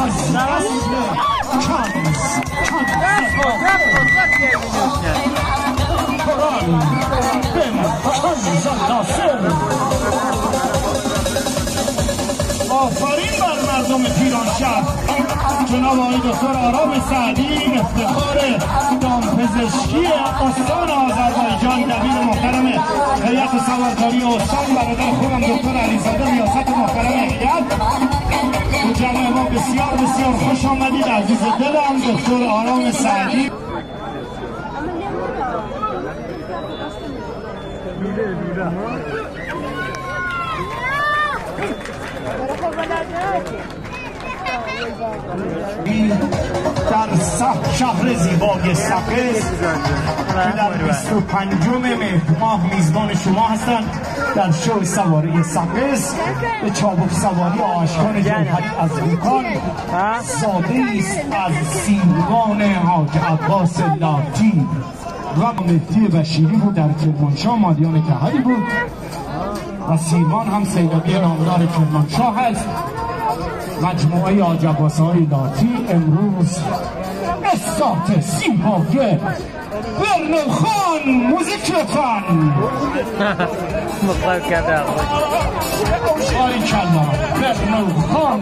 از نسل قرآن بن ناصر. آفرین بر مردم پیرانشهر. جناب آقای دکتر آرام سعدی افتخار دامپزشکی استان آذربایجان، دبیر محترم هیئت سوارکاری استان، برادر خوبم دکتر علیزاده ریاست محترم هیئت. تو جمع ما بسیار بسیار خوش آمدید. عزیز دلم دکتر آرام سعدی. در شهر زیبای سقز که در 25 مهر ماه میزبان شما هستند در شو سواری سقز به چابک سواری آشکان جوهری از بوکان، ساده است از سیروان حاج عباس لاتی و مهدی بشیری بود. در کرمانشاه مادیان کهری بود و سیروان هم سیلابی نامدار کرمانشاه هست. مجموعه حاج عباس‌های لاتی امروز استاد سیماگه برنو خان موزیک لطفاً. مقبل کرده آری کلا برنو خان